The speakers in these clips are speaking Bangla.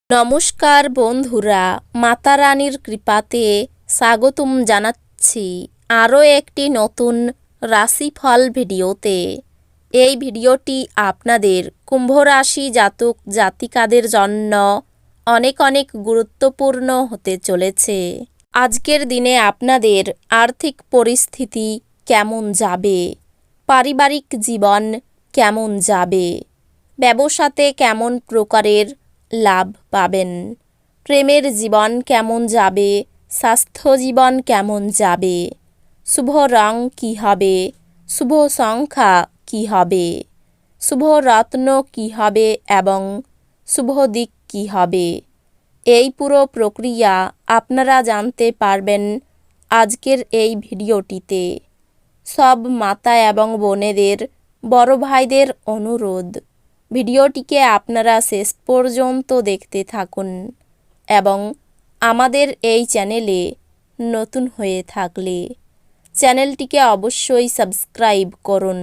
নমস্কার বন্ধুরা, মাতা রানীর কৃপাতে স্বাগতম জানাচ্ছি আরও একটি নতুন রাশিফল ভিডিওতে। এই ভিডিওটি আপনাদের কুম্ভ রাশি জাতক জাতিকাদের জন্য অনেক অনেক গুরুত্বপূর্ণ হতে চলেছে। আজকের দিনে আপনাদের আর্থিক পরিস্থিতি কেমন যাবে, পারিবারিক জীবন কেমন যাবে, ব্যবসাতে কেমন প্রকারের লাভ পাবেন, প্রেমের জীবন কেমন যাবে, স্বাস্থ্য জীবন কেমন যাবে, শুভ রং কী হবে, শুভ সংখ্যা কী হবে, শুভ রত্ন কী হবে এবং শুভ দিক কী হবে, এই পুরো প্রক্রিয়া আপনারা জানতে পারবেন আজকের এই ভিডিওটিতে। সব মাতা এবং বোনেদের, বড় ভাইদের অনুরোধ, ভিডিওটিকে আপনারা শেষ পর্যন্ত দেখতে থাকুন এবং আমাদের এই চ্যানেলে নতুন হয়ে থাকলে চ্যানেলটিকে অবশ্যই সাবস্ক্রাইব করুন,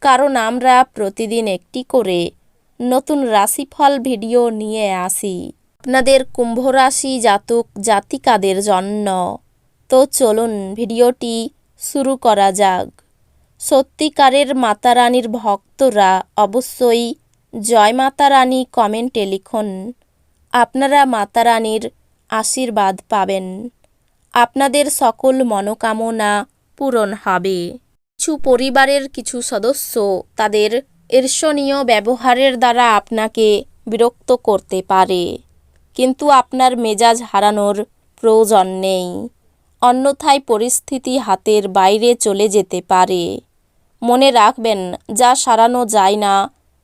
কারণ আমরা প্রতিদিন একটি করে নতুন রাশিফল ভিডিও নিয়ে আসি আপনাদের কুম্ভ রাশি জাতক জাতিকাদের জন্য। তো চলুন ভিডিওটি শুরু করা যাক। সত্যিকারের মাতা রানীর ভক্তরা অবশ্যই জয় মাতা রানী কমেন্টে লিখুন। আপনারা মাতা রানীর আশীর্বাদ পাবেন, আপনাদের সকল মনোকামনা পূরণ হবে। কিছু পরিবারের কিছু সদস্য তাদের ঈর্ষণীয় ব্যবহারের দ্বারা আপনাকে বিরক্ত করতে পারে, কিন্তু আপনার মেজাজ হারানোর প্রয়োজন নেই, অন্যথায় পরিস্থিতি হাতের বাইরে চলে যেতে পারে। মনে রাখবেন, যা সারানো যায় না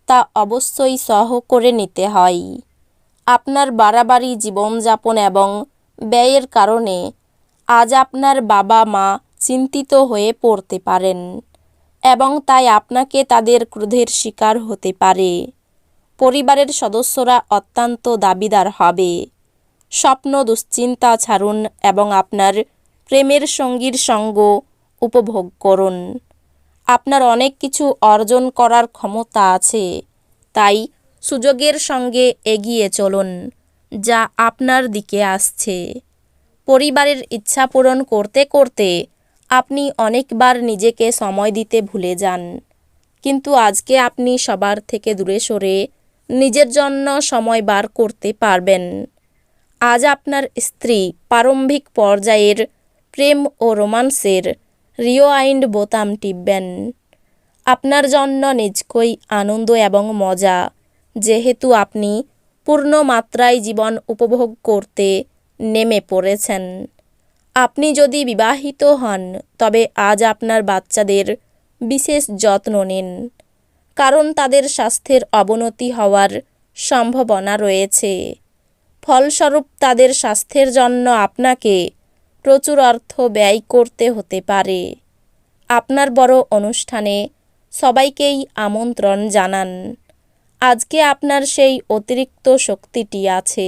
তা অবশ্যই সহ করে নিতে হয়। আপনার বাড়াবাড়ি জীবনযাপন এবং ব্যয়ের কারণে আজ আপনার বাবা মা চিন্তিত হয়ে পড়তে পারেন এবং তাই আপনাকে তাদের ক্রোধের শিকার হতে পারে। পরিবারের সদস্যরা অত্যন্ত দাবিদার হবে। স্বপ্ন দুশ্চিন্তা ছাড়ুন এবং আপনার প্রেমের সঙ্গীর সঙ্গ উপভোগ করুন। আপনার অনেক কিছু অর্জন করার ক্ষমতা আছে, তাই সুযোগের সঙ্গে এগিয়ে চলুন যা আপনার দিকে আসছে। পরিবারের ইচ্ছা পূরণ করতে করতে আপনি অনেকবার নিজেকে সময় দিতে ভুলে যান, কিন্তু আজকে আপনি সবার থেকে দূরে সরে নিজের জন্য সময় বার করতে পারবেন। আজ আপনার স্ত্রী প্রারম্ভিক পর্যায়ের প্রেম ও রোমান্সের রিওয়াইন্ড বোতাম টিপবেন। আপনার জন্য নিজকই আনন্দ এবং মজা, যেহেতু আপনি পূর্ণ মাত্রায় জীবন উপভোগ করতে নেমে পড়েছেন। আপনি যদি বিবাহিত হন তবে আজ আপনার বাচ্চাদের বিশেষ যত্ন নিন, কারণ তাদের স্বাস্থ্যের অবনতি হওয়ার সম্ভাবনা রয়েছে। ফলস্বরূপ তাদের স্বাস্থ্যের জন্য আপনাকে প্রচুর অর্থ ব্যয় করতে হতে পারে। আপনার বড় অনুষ্ঠানে সবাইকেই আমন্ত্রণ জানান। আজকে আপনার সেই অতিরিক্ত শক্তিটি আছে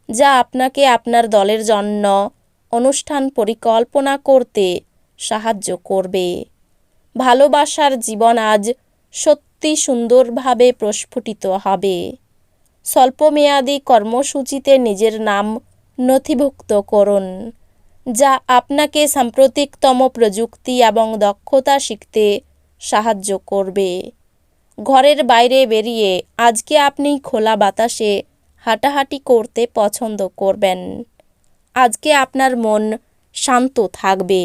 যা আপনাকে আপনার দলের জন্য অনুষ্ঠান পরিকল্পনা করতে সাহায্য করবে। ভালোবাসার জীবন আজ সত্যি সুন্দরভাবে প্রস্ফুটিত হবে। স্বল্পমেয়াদী কর্মসূচিতে নিজের নাম নথিভুক্ত করুন, যা আপনাকে সাম্প্রতিকতম প্রযুক্তি এবং দক্ষতা শিখতে সাহায্য করবে। ঘরের বাইরে বেরিয়ে আজকে আপনি খোলা বাতাসে হাঁটাহাঁটি করতে পছন্দ করবেন। আজকে আপনার মন শান্ত থাকবে,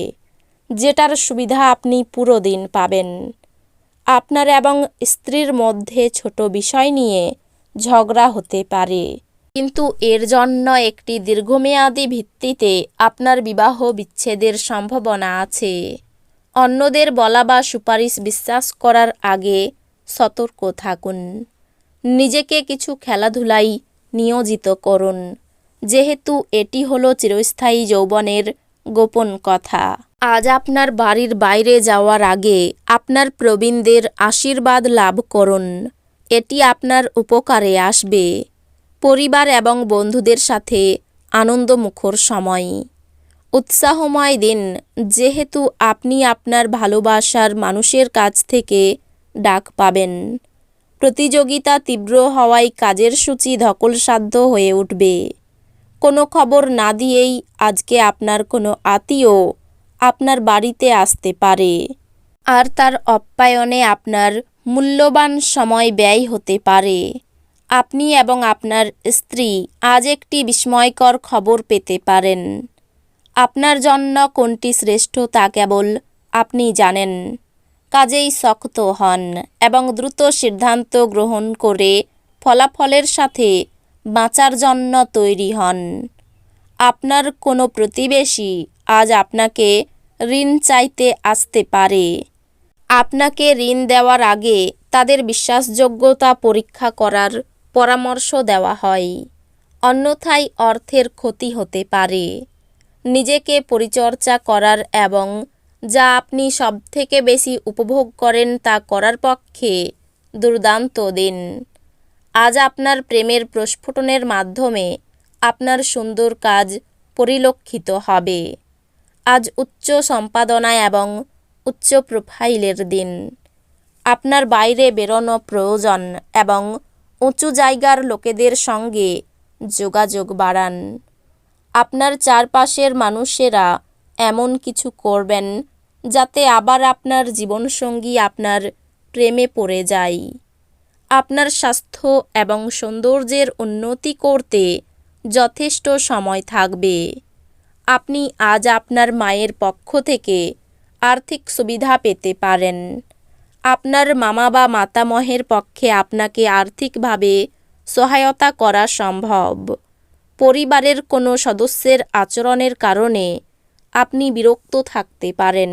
যেটার সুবিধা আপনি পুরো দিন পাবেন। আপনার এবং স্ত্রীর মধ্যে ছোট বিষয় নিয়ে ঝগড়া হতে পারে, কিন্তু এর জন্য একটি দীর্ঘমেয়াদী ভিত্তিতে আপনার বিবাহ বিচ্ছেদের সম্ভাবনা আছে। অন্যদের বলা বা সুপারিশ বিশ্বাস করার আগে সতর্ক থাকুন। নিজেকে কিছু খেলাধুলায় নিয়োজিত করুন, যেহেতু এটি হলো চিরস্থায়ী যৌবনের গোপন কথা। আজ আপনার বাড়ির বাইরে যাওয়ার আগে আপনার প্রবীণদের আশীর্বাদ লাভ করুন, এটি আপনার উপকারে আসবে। পরিবার এবং বন্ধুদের সাথে আনন্দমুখর সময়, উৎসাহময় দিন, যেহেতু আপনি আপনার ভালোবাসার মানুষের কাছ থেকে ডাক পাবেন। প্রতিযোগিতা তীব্র হওয়ায় কাজের সূচি ধকলসাধ্য হয়ে উঠবে। কোনো খবর না দিয়েই আজকে আপনার কোনো আত্মীয় আপনার বাড়িতে আসতে পারে, আর তার আপ্যায়নে আপনার মূল্যবান সময় ব্যয় হতে পারে। আপনি এবং আপনার স্ত্রী আজ একটি বিস্ময়কর খবর পেতে পারেন। আপনার জন্য কোনটি শ্রেষ্ঠ তা কেবল আপনি জানেন। কাজেই শক্ত হন এবং দ্রুত সিদ্ধান্ত গ্রহণ করে ফলাফলের সাথে বাঁচার জন্য তৈরি হন। আপনার কোনো প্রতিবেশী আজ আপনাকে ঋণ চাইতে আসতে পারে। আপনাকে ঋণ দেওয়ার আগে তাদের বিশ্বাসযোগ্যতা পরীক্ষা করার পরামর্শ দেওয়া হয়, অন্যথায় অর্থের ক্ষতি হতে পারে। নিজেকে পরিচর্যা করার এবং যা আপনি সবথেকে বেশি উপভোগ করেন তা করার পক্ষে দুর্দান্ত দিন। আজ আপনার প্রেমের প্রস্ফুটনের মাধ্যমে আপনার সুন্দর কাজ পরিলক্ষিত হবে। আজ উচ্চ সম্পাদনা এবং উচ্চ প্রোফাইলের দিন। আপনার বাইরে বেরোনো প্রয়োজন এবং উঁচু জায়গার লোকেদের সঙ্গে যোগাযোগ বাড়ান। আপনার চারপাশের মানুষেরা এমন কিছু করবেন যাতে আবার আপনার জীবনসঙ্গী আপনার প্রেমে পড়ে যায়। আপনার স্বাস্থ্য এবং সৌন্দর্যের উন্নতি করতে যথেষ্ট সময় থাকবে। আপনি আজ আপনার মায়ের পক্ষ থেকে আর্থিক সুবিধা পেতে পারেন। আপনার মামা বা মাতামহের পক্ষে আপনাকে আর্থিকভাবে সহায়তা করা সম্ভব। পরিবারের কোনো সদস্যের আচরণের কারণে আপনি বিরক্ত থাকতে পারেন।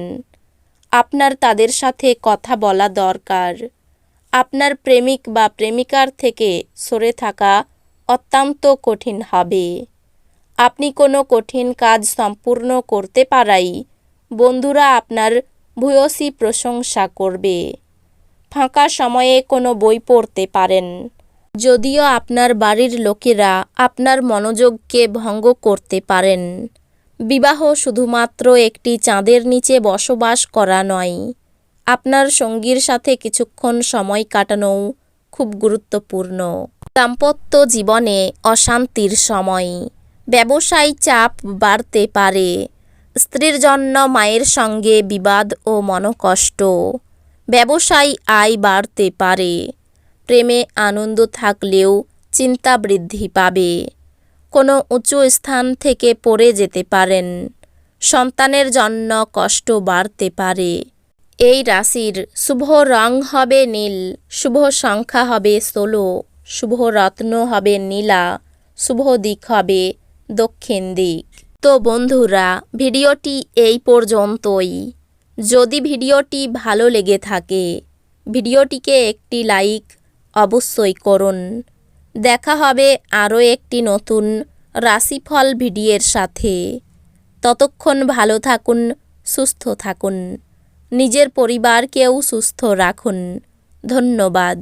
আপনার তাদের সাথে কথা বলা দরকার। আপনার প্রেমিক বা প্রেমিকার থেকে সরে থাকা অত্যন্ত কঠিন হবে। আপনি কোনো কঠিন কাজ সম্পূর্ণ করতে পারাই বন্ধুরা আপনার ভূয়সী প্রশংসা করবে। ফাঁকা সময়ে কোনো বই পড়তে পারেন। যদিও আপনার বাড়ির লোকেরা আপনার মনোযোগকে ভঙ্গ করতে পারেন। বিবাহ শুধুমাত্র একটি চাঁদের নিচে বসবাস করা নয়, আপনার সঙ্গীর সাথে কিছুক্ষণ সময় কাটানোও খুব গুরুত্বপূর্ণ। দাম্পত্য জীবনে অশান্তির সময়। ব্যবসায় চাপ বাড়তে পারে। স্ত্রীর জন্য মায়ের সঙ্গে বিবাদ ও মনোকষ্ট। ব্যবসায় আয় বাড়তে পারে। প্রেমে আনন্দ থাকলেও চিন্তা বৃদ্ধি পাবে। কোনো উঁচু স্থান থেকে পড়ে যেতে পারেন। সন্তানের জন্য কষ্ট বাড়তে পারে। এই রাশির শুভ রং হবে নীল, শুভ সংখ্যা হবে 16, শুভ রত্ন হবে নীলা, শুভ দিক হবে দক্ষিণ দিক। তো বন্ধুরা, ভিডিওটি এই পর্যন্তই। যদি ভিডিওটি ভালো লেগে থাকে ভিডিওটিকে একটি লাইক অবশ্যই করুন। দেখা হবে আরও একটি নতুন রাশিফল ভিডিওর সাথে। ততক্ষণ ভালো থাকুন, সুস্থ থাকুন, নিজের পরিবারকেও সুস্থ রাখুন। ধন্যবাদ।